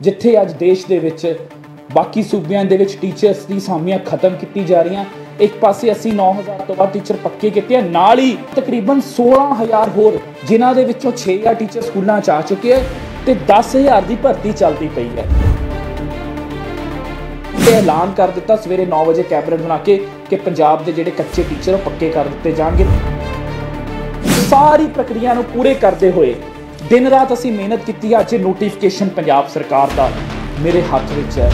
जिथे अज देश दे विच बाकी सूबियां दे विच टीचर्स दी सामियां खत्म की जा रही। एक पासे असी 9000 तो बाद टीचर पक्के किए, नाल ही तकरीबन 16000 होर जिन्हां दे विचों 6000 टीचर स्कूलों च आ चुके हैं ते 10000 की भर्ती चलती पई है। ऐलान कर दिता सवेरे 9 बजे कैबिनेट बना के कि पंजाब के जिहड़े कच्चे टीचर वो पक्के कर दिते जाणगे। सारी प्रक्रिया नूं पूरे करते हुए दिन रात असी मेहनत की। अज नोटिफिकेशन पंजाब सरकार का मेरे हाथ विच है।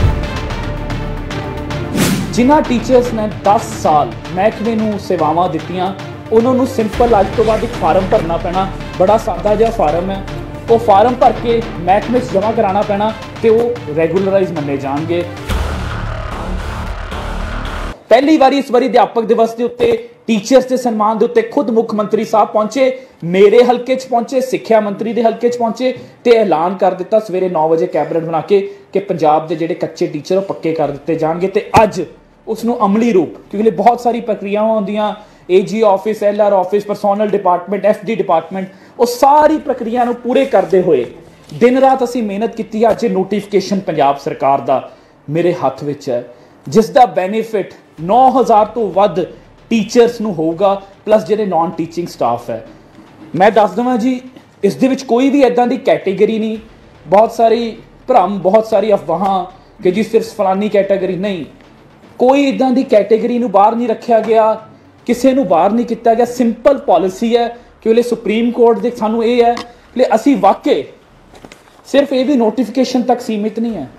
जिन्हां टीचर्स ने 10 साल महकमे नूं सेवावां दित्तियां उन्होंने सिंपल अज तो बाद एक फार्म भरना पैना। बड़ा सादा जिहा फार्म है, वो फार्म भर के महकमे जमा कराना पैना तो वो रैगूलराइज मन्ने जाएंगे। पहली बारी इस बारी अध्यापक दिवस के उत्ते टीचर्स के सन्मान के उत्ते खुद मुख्यमंत्री साहब पहुंचे, मेरे हल्के च पहुंचे, सिक्ख्या मंत्री के हल्के च पहुंचे तो ऐलान कर दिता सवेरे 9 बजे कैबिनेट बना के कि पंजाब के जिहड़े कच्चे टीचर वो पक्के कर दिते जाएंगे। तो अज उसनूं अमली रूप, क्योंकि बहुत सारी प्रक्रियावां होंदियां, AG office, LR office, personnel department, FD department, वो सारी प्रक्रिया नूं पूरे करते हुए दिन रात असी मेहनत की। अज नोटिफिकेशन पंजाब सरकार का मेरे हाथ विच है, जिसका बेनीफिट 9000 तो वध टीचर्स नूं होगा, प्लस जिहड़े नॉन टीचिंग स्टाफ है। मैं दस देवां जी, इस दे विच कोई भी इदां दी कैटेगरी नहीं, बहुत सारी भ्रम, बहुत सारी अफवाहां कि जी सिर्फ फलानी कैटेगरी नहीं, कोई इदां दी कैटेगरी नूं बाहर नहीं रखा गया, किसी नूं बाहर नहीं किया गया। सिंपल पॉलिसी है कि सुप्रीम कोर्ट दे सानूं ये है कि असी वाकई सिर्फ ये भी नोटिफिकेशन तक सीमित नहीं है।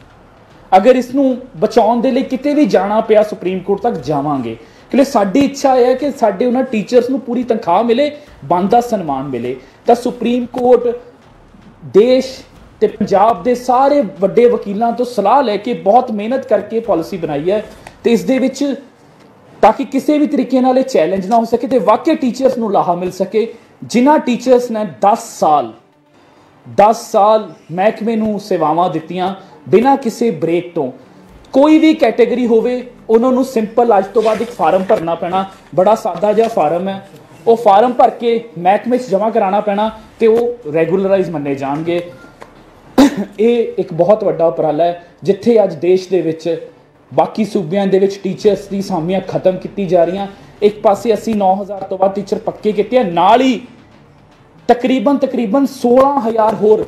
अगर इसनूं बचाउण दे लई किते भी जाना पिया सुप्रीम कोर्ट तक जावांगे, क्योंकि साडी इच्छा है कि साडे उन्हां टीचर्स नूं पूरी तनख्वाह मिले, बनदा सन्मान मिले। तो सुप्रीम कोर्ट देश ते पंजाब दे सारे वड्डे वकीलों तो सलाह लैके बहुत मेहनत करके पॉलिसी बनाई है। तो इस दे विच ताकि किसी भी तरीके नाल चैलेंज ना हो सके तो वाकई टीचर्स नूं लाहा मिल सके। जिन्हां टीचर्स ने 10 साल महकमे नूं सेवावां दित्तियां बिना किसी ब्रेक तो, कोई भी कैटेगरी होवे उन्होंने सिंपल अज तो बाद एक फार्म भरना पैना। बड़ा सादा जिहा फार्म है, वो फार्म भर के महकमे जमा कराना पैना तो वो रैगूलराइज मन्ने जाएंगे। ये एक बहुत वड्डा उपराला है, जिथे अज देश दे विच बाकी सूबियां दे विच टीचर्स की सामियां खत्म की जा रही। एक पासे असी 9000 तो बाद टीचर पक्के किए, नाल ही तकरीबन 16000 होर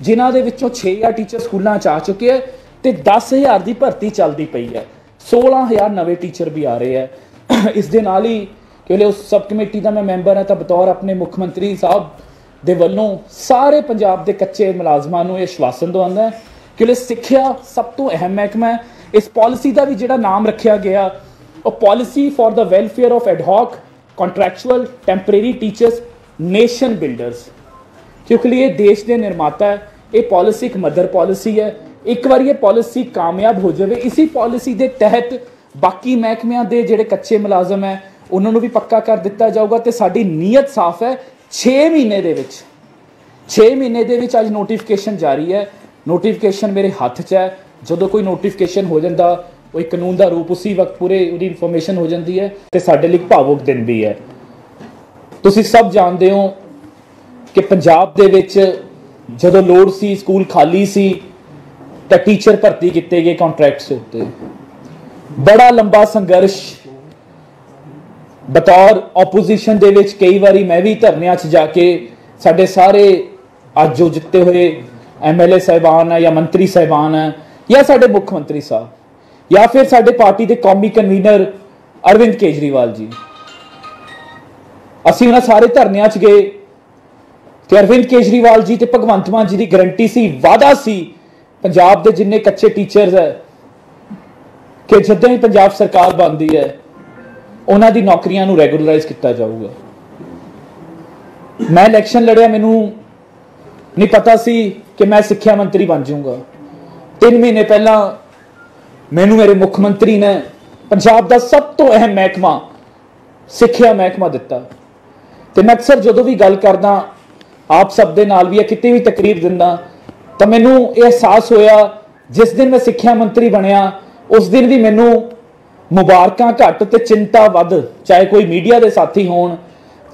जिन्हां दे विचों 6000 टीचर स्कूलों च आ चुके हैं तो 10000 की भर्ती चलती पई है। 16000 नवे टीचर भी आ रहे हैं। इस दे नाल ही क्योंकि उस सब कमेटी का मैं मैंबर हाँ, तो बतौर अपने मुख्यमंत्री साहब दे वल्लों सारे पंजाब के कच्चे मुलाजमां नूं आश्वासन दवाउंदा है कि सिक्ख्या सब तो अहम महकमा है। इस पॉलिसी का भी जिहड़ा नाम रखा गया वो policy for the welfare of ad hoc contractual temporary teachers nation builders, क्योंकि ये देश के निर्माता है। ये पॉलिसी एक मदर पॉलिसी है। एक बार ये पॉलिसी कामयाब हो जाए, इसी पॉलिसी के तहत बाकी महकमिਆਂ ਦੇ ਜਿਹੜੇ कच्चे मुलाजम है उन्होंने भी पक्का कर दिता जाऊगा। तो साडी नीयत साफ है, 6 महीने दे विच 6 महीने दे विच अज नोटिफिकेशन जारी है। नोटिफिकेशन मेरे हाथ च है। जो कोई नोटिफिकेशन हो जाता वो एक कानून का रूप उसी वक्त पूरे उसकी इन्फॉर्मेशन हो जाती है। तो साडे लई भावुक दिन भी है। तुसीं सब जानते हो कि पंजाब दे विच जदों लोड़ सी, स्कूल खाली सी, तो टीचर भर्ती किए गए कॉन्ट्रैक्ट्स उत्ते। बड़ा लंबा संघर्ष बतौर ओपोजिशन दे विच कई बारी मैं भी धरनियां च जाके साडे सारे अज जो जिते हुए MLA साहिबान है या मंत्री साहिबान है या साडे मुख्यमंत्री साहब या फिर साडे पार्टी के कौमी कन्वीनर अरविंद केजरीवाल जी, असीं उन्हां सारे धरनियां च गए तो अरविंद केजरीवाल जी ते भगवंत मान जी की गारंटी सी, वादा सी पंजाब के जिन्ने कच्चे टीचर्स है कि जदों ही पंजाब सरकार बनती है उन्हां दी नौकरियां नूं रैगूलराइज किया जाऊगा। मैं इलैक्शन लड़िया, मैनू नहीं पता सी कि मैं सिक्ख्या मंत्री बन जाऊंगा। 3 महीने पहला मैनू मेरे मुख्यमंत्री ने पंजाब का सब तो अहम महकमा सिक्ख्या महकमा दिता। तो मैं अक्सर जो भी गल करदा आप सब दे नाल भी या कितनी भी तकरीर दिंदा तो मैनू एहसास होया जिस दिन मैं सिक्ख्या मंत्री बनया उस दिन भी मैनू मुबारकां घट ते चिंता वध, चाहे कोई मीडिया के साथी होण,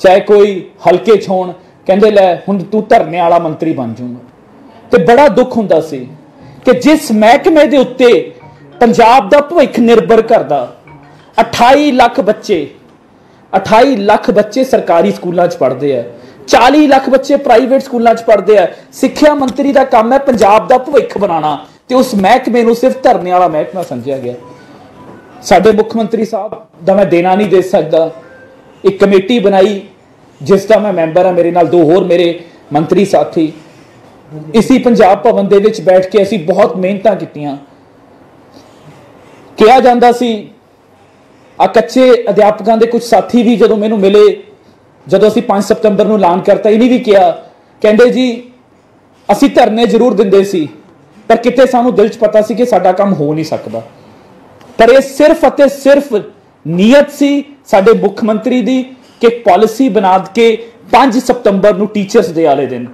चाहे कोई हल्के च होण, कहंदे लै हुण तू धरने वाला मंत्री बन जाऊंगा। तो बड़ा दुख हुंदा सी कि जिस महकमे के उत्ते पंजाब का भविख निर्भर करता 28 लाख बच्चे सरकारी स्कूलों पढ़ते हैं, 40 लाख बच्चे प्राइवेट स्कूलों पढ़ते हैं। सिक्ख्या मंत्री का काम है पंजाब का भविख बनाना, तो उस महकमे को सिर्फ धरने वाला महकमा समझा गया। साडे मुख मंत्री साहब का मैं देना नहीं दे सकता। एक कमेटी बनाई जिसका मैं मैंबर हाँ, मेरे नाल 2 होर मेरे मंत्री साथी, इसी पंजाब भवन दे विच बैठ के असीं बहुत मेहनतां कीतियां। कहा जाता सी आ कच्चे अध्यापकों के कुछ साथी भी जो मैनू मिले, जो असीं 5 सितंबर को ऐलान करता, इन्हें भी कहा, कहते जी असीं धरने जरूर दिंदे सी पर किते सानू दिल च पता सी कि साडा काम हो नहीं सकता। पर यह सिर्फ अते सिर्फ नीयत सी साडे मुख मंत्री दी कि पॉलिसी बना के 5 सितंबर को टीचर्स डे वाले दिन,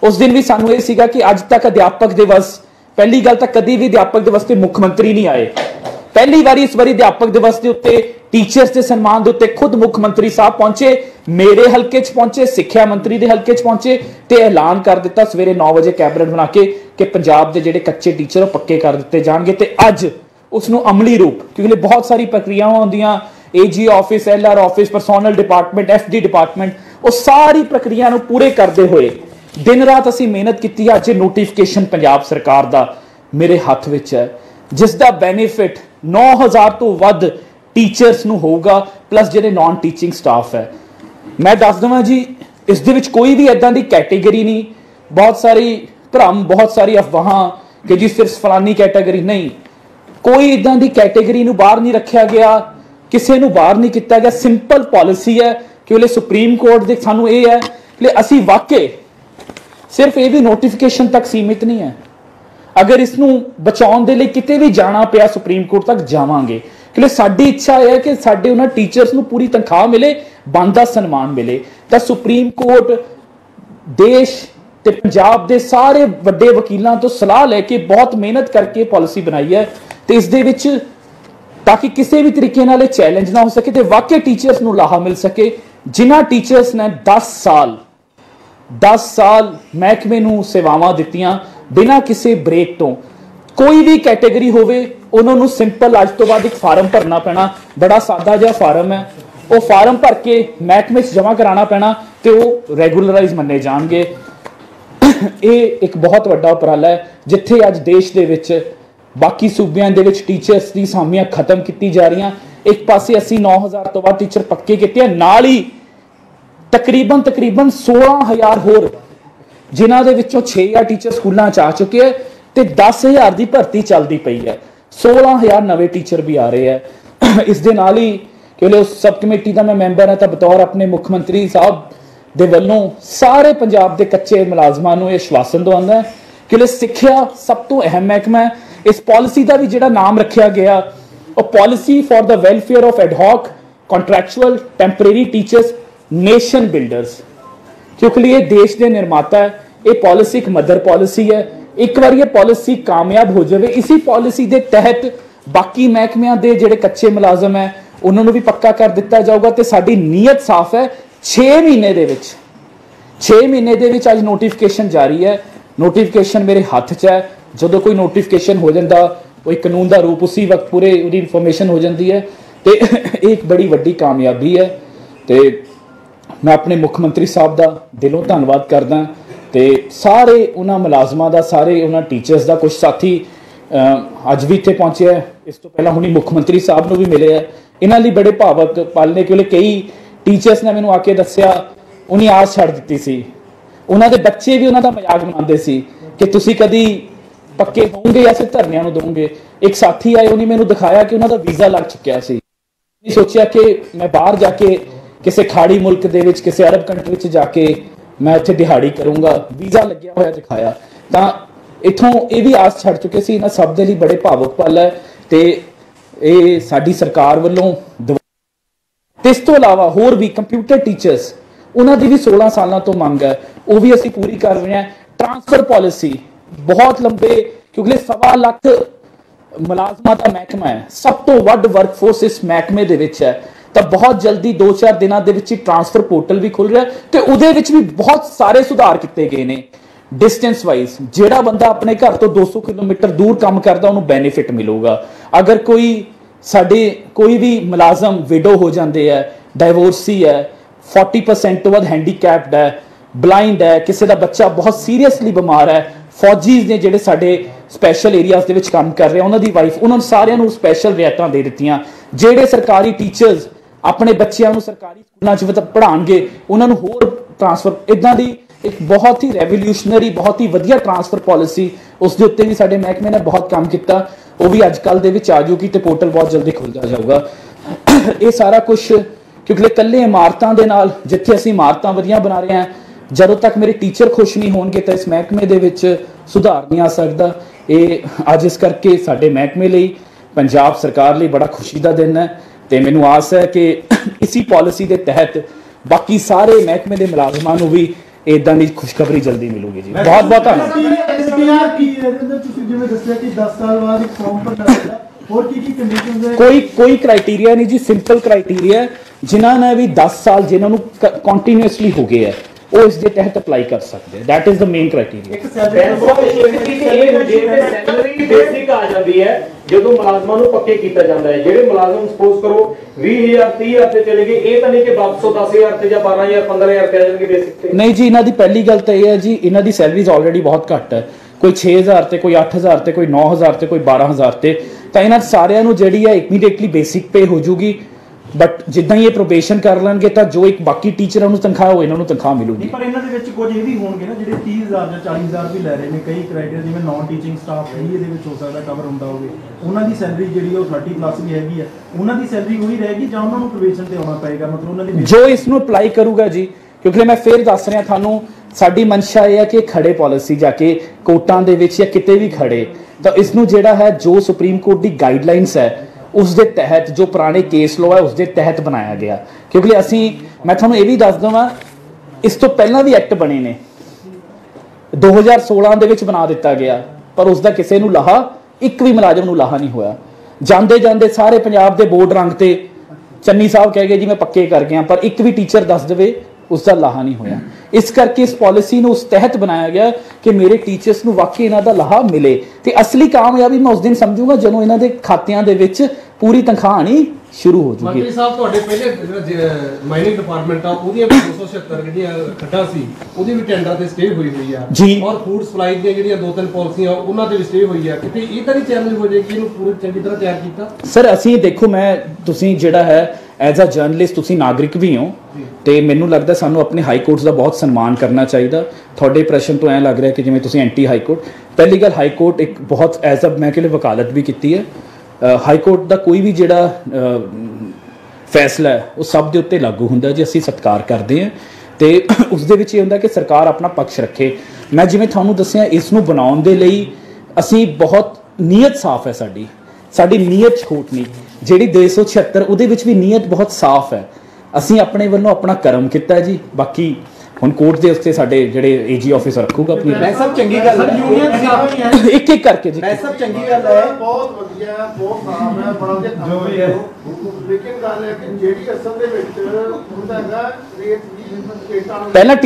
उस दिन भी सानू यह कि अज तक अध्यापक दिवस, पहली गल तो कभी भी अध्यापक दिवस के मुख मंत्री नहीं आए। पहली बार इस बारी अध्यापक दिवस के उत्ते टीचर्स के सन्मान के उत्ते खुद मुख मंत्री साहब पहुंचे, मेरे हल्के च पहुंचे, सिक्ख्या मंत्री के हल्के च पहुंचे ते ऐलान कर दिता सवेरे 9 बजे कैबिनेट बना के कि पंजाब के जिहड़े कच्चे टीचर पक्के कर दिते जाणगे। ते अज उसनूं अमली रूप, क्योंकि बहुत सारी प्रक्रियावां होंदियां, AG office, LR office, personnel department, FD department, वो सारी प्रक्रिया नूं पूरे करते हुए दिन रात असीं मेहनत की। अज नोटिफिकेशन पंजाब सरकार का मेरे हाथ विच है, जिसका बेनीफिट 9000 तो वध टीचर्स नूं होगा, प्लस जिहड़े नॉन टीचिंग स्टाफ है। मैं दस देवां जी, इस दे विच कोई भी इदां दी कैटेगरी नहीं, बहुत सारी भ्रम, बहुत सारी अफवाहां कि जी सिर्फ फलानी कैटेगरी, नहीं, कोई इदां दी कैटेगरी नूं बाहर नहीं रखा गया, किसी नूं बाहर नहीं किया गया। सिंपल पॉलिसी है कि वो सुप्रीम कोर्ट दे सानूं ये है कि असीं वाकई सिर्फ ये भी नोटिफिकेशन तक सीमित नहीं है, अगर इसनूं बचाउण दे लई किते भी जाना पिया सुप्रीम कोर्ट तक जावांगे, क्योंकि साडी इच्छा है कि साडे उन्हां टीचर्स नूं पूरी तनख्वाह मिले, बनदा सन्मान मिले। तो सुप्रीम कोर्ट देश ते पंजाब दे सारे वड्डे वकीलों तो सलाह लैके बहुत मेहनत करके पॉलिसी बनाई है, तो इस दे विच ताकि किसी भी तरीके नाल चैलेंज ना हो सके, तो वाकई टीचर्स नूं लाहा मिल सके। जिन्हां टीचर्स ने 10 साल महकमे नूं सेवावां दित्तियां बिना किसी ब्रेक तो, कोई भी कैटेगरी होवे उन्होंने सिंपल अज तो बाद एक फार्म भरना पैना, बड़ा सादा जिहा फार्म है, वो फार्म भर के महकमे जमा कराना पैना, तो वो रेगूलराइज मन्ने जाणगे। ये एक बहुत वड्डा उपराला है, जिथे अज देश दे विच बाकी सूबियां दे विच टीचर्स की सामियां खत्म की जा रही। एक पासे असीं 9000 तो बाद टीचर पक्के किए, नाल ही तकरीबन 16000 होर जिन्हां दे विचों 6000 टीचर स्कूलों आ चुके हैं, तो 10000 की भर्ती चलती पई है, 16000 नवे टीचर भी आ रहे हैं। इस दे नाल ही क्योंकि उस सब कमेटी का मैं मैंबर हाँ, तो बतौर अपने मुख मंत्री साहब दे वल्लों सारे पंजाब के कच्चे मुलाजमां नूं आश्वासन दवाउंदा है कि सिक्ख्या सब तो अहम महकमा है। इस पॉलिसी का भी जिहड़ा नाम रखा गया, और policy for the welfare of ad hoc contractual temporary teachers nation builders, क्योंकि ये देश के निर्माता है। ये पॉलिसी एक मदर पॉलिसी है, एक बार ये पॉलिसी कामयाब हो जाए, इसी पॉलिसी के तहत बाकी महकमिਆਂ ਦੇ ਜਿਹੜੇ कच्चे मुलाजम है उन्होंने भी पक्का कर दिता जाऊगा। तो साडी नीयत साफ है, 6 महीने दे विच 6 महीने दे विच अज नोटिफिकेशन जारी है। नोटिफिकेशन मेरे हाथ च है, जो कोई नोटिफिकेशन हो जाता वो एक कानून का रूप उसी वक्त पूरे उहदी इन्फॉर्मेशन हो जाती है, तो एक बड़ी वड्डी कामयाबी है। तो मैं अपने मुख मंत्री साहब का दिलों धन्नवाद करदा, तो सारे उन्होंने मुलाजमान का, सारे उन्होंने टीचर्स का, कुछ साथी अज भी इत्थे पहुंचे है, इस तो पहला हुणी मुख मंत्री साहब को भी मिले है, इन्हां लई बड़े भावक पल ने, क्योंकि कई टीचर्स ने मैनूं आके दस्सिया उन्हें आस छड्ड दित्ती सी, उन्हां दे बच्चे भी उन्हां दा मजाक बनाते सी कि तुसीं कदी पक्के होंगे या सिर्फ धरनियां नूं दोगे। एक साथी आए, उन्हें मैनूं दिखाया कि उन्हां दा वीज़ा लग चुकिया सी, सोचिया कि मैं बाहर जाके किसी खाड़ी मुल्क दे विच, किसी अरब कंट्री च जाके मैं उत्थे दिहाड़ी करूंगा, वीज़ा लग्या होया दिखाया, तो इत्थों ये भी आस छड़ चुके सी। इन्हां सब दे लई बड़े भावुक पल है, तो ये साडी सरकार वल्लों। इस तो इलावा होर भी कंप्यूटर टीचर्स, उन्हां दी भी 16 सालों तो मंग है, वो भी असीं पूरी कर रहे हैं। ट्रांसफर पॉलिसी बहुत लंबे, क्योंकि 1.25 लाख मुलाजमां दा महकमा है, सब तो वड्ड वर्कफोर्स इस महकमे दे विच है, तो बहुत जल्दी 2-4 दिनों के ट्रांसफर पोर्टल भी खुल रहा है, तो उहदे विच भी बहुत सारे सुधार किए गए हैं। डिस्टेंस वाइज ਜਿਹੜਾ ਬੰਦਾ ਆਪਣੇ ਘਰ ਤੋਂ 200 ਕਿਲੋਮੀਟਰ ਦੂਰ ਕੰਮ ਕਰਦਾ ਉਹਨੂੰ ਬੈਨੀਫਿਟ ਮਿਲੂਗਾ। ਅਗਰ ਕੋਈ ਵੀ ਮੁਲਾਜ਼ਮ ਵਿਡੋ ਹੋ ਜਾਂਦੇ ਹੈ, ਡਾਈਵੋਰਸੀ ਹੈ, 40% ਤੋਂ ਵੱਧ ਹੈਂਡੀਕੈਪਡ ਹੈ, ਬਲਾਈਂਡ ਹੈ, ਕਿਸੇ ਦਾ ਬੱਚਾ ਬਹੁਤ ਸੀਰੀਅਸਲੀ ਬਿਮਾਰ ਹੈ, ਫੌਜੀਜ਼ ਨੇ ਜਿਹੜੇ ਸਾਡੇ ਸਪੈਸ਼ਲ ਏਰੀਆਜ਼ ਦੇ ਵਿੱਚ ਕੰਮ ਕਰ ਰਹੇ ਉਹਨਾਂ ਦੀ ਵਾਈਫ, ਉਹਨਾਂ ਨੂੰ ਸਾਰਿਆਂ ਨੂੰ ਸਪੈਸ਼ਲ ਰਿਆਇਤਾਂ ਦੇ ਦਿੱਤੀਆਂ। ਜਿਹੜੇ ਸਰਕਾਰੀ ਟੀਚਰਸ ਆਪਣੇ ਬੱਚਿਆਂ ਨੂੰ ਸਰਕਾਰੀ ਸਕੂਲਾਂ 'ਚ ਪੜ੍ਹਾਉਣਗੇ ਉਹਨਾਂ ਨੂੰ ਹੋਰ ट्रांसफर इदा की एक बहुत ही रेवोल्यूशनरी बहुत ही वधिया ट्रांसफर पॉलिसी उस दे उत्ते भी साडे महकमे ने बहुत काम किया। वो भी अजकल दे विच आ जूगी तो पोर्टल बहुत जल्दी खुलता जाऊगा। ये सारा कुछ क्योंकि कल्ले इमारतां दे नाल जिथे असीं इमारतां वधिया बना रहे हैं, जदों तक मेरे टीचर खुश नहीं होणगे तो इस महकमे दे विच सुधार नहीं आ सकदा। ये अज इस करके साडे महकमे लई पंजाब सरकार लई बड़ा खुशी का दिन है तो मैनूं आस है कि इसी पॉलिसी के तहत बाकी सारे महकमे के मुलाजमान को भी इदां दी खुशखबरी जल्दी मिलूगी जी। बहुत बहुत धन्यवाद। कोई क्राइटेरिया नहीं जी, सिंपल क्राइटेरिया जिन्होंने भी 10 साल जिन्होंने कंटिन्यूअसली हो गए है वो इस दे तहत अप्लाई कर सकते हैं। That is the main criteria. Basic आ जाती है ਜਦੋਂ ਮੁਲਾਜ਼ਮਾਂ ਨੂੰ ਪੱਕੇ ਕੀਤਾ ਜਾਂਦਾ ਹੈ। ਜਿਹੜੇ ਮੁਲਾਜ਼ਮ ਸਪੋਜ਼ ਕਰੋ 20000 30000 ਤੇ ਚਲੇ ਗਏ, ਇਹ ਤਾਂ ਨਹੀਂ ਕਿ ਵਾਪਸੋਂ 10000 ਤੇ ਜਾਂ 12000 15000 ਤੇ ਆ ਜਾਣਗੇ ਬੇਸਿਕ ਤੇ। ਨਹੀਂ ਜੀ, ਇਹਨਾਂ ਦੀ ਪਹਿਲੀ ਗੱਲ ਤਾਂ ਇਹ ਹੈ ਜੀ ਇਹਨਾਂ ਦੀ ਸੈਲਰੀਜ਼ ਆਲਰੇਡੀ ਬਹੁਤ ਘੱਟ ਹੈ। ਕੋਈ 6000 ਤੇ ਕੋਈ 8000 ਤੇ ਕੋਈ 9000 ਤੇ ਕੋਈ 12000 ਤੇ, ਤਾਂ ਇਹਨਾਂ ਸਾਰਿਆਂ ਨੂੰ ਜਿਹੜੀ ਹੈ ਇਮੀਡੀਏਟਲੀ ਬੇਸਿਕ ਪੇ ਹੋ ਜੂਗੀ। बट जिदा ही ये प्रोबेशन कर लेंगे तो जो एक बाकी टीचर तनख्वाह हो इन्होंने तनख्वाह मिलूगी। पर इन्हां दे विच कुछ ये भी होणगे ना जिहड़े 30000 ਜਾਂ 40000 भी ले रहे ने, कई क्राइटेरिया जिवें नॉन टीचिंग स्टाफ भी ਇਹਦੇ ਵਿੱਚ ਹੋ ਸਕਦਾ ਕਵਰ ਹੁੰਦਾ ਹੋਵੇ, ਉਹਨਾਂ ਦੀ ਸੈਲਰੀ ਜਿਹੜੀ ਉਹ 30 ਪਲੱਸ ਵੀ ਹੈਗੀ ਆ, ਉਹਨਾਂ ਦੀ ਸੈਲਰੀ ਉਹੀ ਰਹੇਗੀ ਜਾਂ ਉਹਨਾਂ ਨੂੰ ਪ੍ਰੋਬੇਸ਼ਨ ਤੇ ਆਉਣਾ ਪਏਗਾ? ਮਤਲਬ ਉਹਨਾਂ ਦੀ ਜੋ ਇਸ ਨੂੰ ਅਪਲਾਈ ਕਰੂਗਾ ਜੀ, ਕਿਉਂਕਿ ਮੈਂ ਫਿਰ ਦੱਸ ਰਿਹਾ ਤੁਹਾਨੂੰ ਸਾਡੀ ਮਨਸ਼ਾ ਇਹ ਹੈ ਕਿ ਖੜੇ ਪਾਲਿਸੀ ਜਾ ਕੇ ਕੋਰਟਾਂ ਦੇ ਵਿੱਚ ਜਾਂ ਕਿਤੇ ਵੀ ਖੜੇ ਤਾਂ ਇਸ ਨੂੰ ਜਿਹੜਾ ਹੈ ਜੋ ਸੁਪਰੀਮ ਕੋਰਟ ਦੀ ਗਾਈਡਲਾਈਨਸ ਹੈ उस दे तहत जो पुराने केस लॉ है उस दे तहत बनाया गया। क्योंकि असी मैं थोड़ा ये भी दस देवां इस तो पहला भी एक्ट बने ने 2016 दे विच बना दिता गया पर उसका किसी नूं लाहा एक भी मुलाजम नूं लाहा नहीं होया। जांदे जांदे सारे पंजाब दे बोर्ड रंग ते चन्नी साहब कह गए जी मैं पक्के कर गया पर एक भी टीचर दस दे उसका लाहा नहीं होया। इस करके इस पॉलिसी ਨੂੰ उस तहत बनाया गया कि मेरे टीचर्स ਨੂੰ वाकई इन्हां दा लाहा मिले ते असली कामयाबी मैं उस दिन समझूंगा ਜਦੋਂ इन्हां दे खातियां दे विच पूरी तनख्वाह आनी शुरू हो जूगी। मंत्री साहब ਤੁਹਾਡੇ ਪਹਿਲੇ ਮਾਈਨਿੰਗ ਡਿਪਾਰਟਮੈਂਟ ਆ ਉਹਦੀਆਂ 276 ਜਿਹੜੀਆਂ ਖੱਡਾਂ ਸੀ ਉਹਦੀ ਵੀ ਟੈਂਡਰ ਤੇ ਸਟੇ ਹੋਈ ਆ ਔਰ ਫੂਡ ਸਪਲਾਈ ਦੀਆਂ ਜਿਹੜੀਆਂ ਦੋ ਤਿੰਨ ਪਾਲਿਸੀਆਂ ਉਹਨਾਂ ਤੇ ਵੀ ਸਟੇ ਹੋਈ ਆ। ਕਿਤੇ ਇਹ ਤਾਂ ਨਹੀਂ ਚੈਲੰਜ ਹੋ ਜਾਏ ਕਿ ਇਹਨੂੰ ਪੂਰੀ ਚੰਗੀ ਤਰ੍ਹਾਂ ਤਿਆਰ ਕੀਤਾ? ਸਰ ਅਸੀਂ ਦੇਖੋ ਮੈਂ ਤੁਸੀਂ ਜਿਹੜਾ ਹੈ ਐਜ਼ ਅ ਜਰਨਲਿਸਟ ਤੁਸੀਂ ਨਾਗਰਿਕ ਵੀ ਹੋ ਤੇ ਮੈਨੂੰ ਲੱਗਦਾ ਸਾਨੂੰ ਆਪਣੇ ਹਾਈ ਕੋਰਟਸ ਦਾ ਬਹੁਤ ਸਨਮਾਨ ਕਰਨਾ ਚਾਹੀਦਾ। ਤੁਹਾਡੇ ਪ੍ਰਸ਼ਨ ਤੋਂ ਐਂ ਲੱਗ ਰਿਹਾ ਕਿ ਜਿਵੇਂ ਤੁਸੀਂ ਐਂਟੀ ਹਾਈ ਕੋਰਟ। ਪਹਿਲੀ ਗੱਲ ਹਾਈ ਕੋਰਟ ਇੱਕ ਬਹੁਤ ਐਜ਼ ਅ ਮੈਂ ਕਹਿੰਦਾ ਵਕਾਲਤ ਵੀ ਕੀਤੀ ਹੈ। ਹਾਈ ਕੋਰਟ ਦਾ ਕੋਈ ਵੀ ਜਿਹੜਾ ਫੈਸਲਾ ਹੈ ਉਹ ਸਭ ਦੇ ਉੱਤੇ ਲਾਗੂ ਹੁੰਦਾ ਜੀ, ਅਸੀਂ ਸਤਿਕਾਰ ਕਰਦੇ ਹਾਂ ਤੇ ਉਸ ਦੇ ਵਿੱਚ ਇਹ ਹੁੰਦਾ ਕਿ ਸਰਕਾਰ ਆਪਣਾ ਪੱਖ ਰੱਖੇ। ਮੈਂ ਜਿਵੇਂ ਤੁਹਾਨੂੰ ਦੱਸਿਆ ਇਸ ਨੂੰ ਬਣਾਉਣ ਦੇ ਲਈ ਅਸੀਂ ਬਹੁਤ ਨੀਅਤ ਸਾਫ਼ ਹੈ ਸਾਡੀ ਨੀਅਤ ਛੋਟ ਨਹੀਂ। ਜਿਹੜੀ 276 ਉਹਦੇ ਵਿੱਚ ਵੀ ਨੀਅਤ ਬਹੁਤ ਸਾਫ਼ ਹੈ। ਅਸੀਂ ਆਪਣੇ ਵੱਲੋਂ ਆਪਣਾ ਕਰਮ ਕੀਤਾ ਜੀ। ਬਾਕੀ ਹੁਣ ਕੋਰਟ ਦੇ ਉੱਤੇ ਸਾਡੇ ਜਿਹੜੇ ਏਜੀ ਆਫਿਸਰ ਰੱਖੂਗਾ ਆਪਣੀ ਮੈਂ ਸਭ ਚੰਗੀ ਗੱਲ ਹੈ ਯੂਨੀਅਨ ਇੱਕ ਇੱਕ ਕਰਕੇ ਜੀ ਮੈਂ ਸਭ ਚੰਗੀ ਗੱਲ ਹੈ ਬਹੁਤ ਵਧੀਆ ਬਹੁਤ ਸਾਫ਼ ਹੈ ਬੜਾ ਵਧੀਆ ਜੋ ਵੀ ਹੈ। ਲੇਕਿਨ ਗੱਲ ਹੈ ਕਿ ਜਿਹੜੀ ਅਸਲ ਦੇ ਵਿੱਚ ਹੁੰਦਾ ਹੈਗਾ ਰੇਟ ਵੀ ਸਟੇਟਾਂ ਨੂੰ ਪਹਿਲਾਂ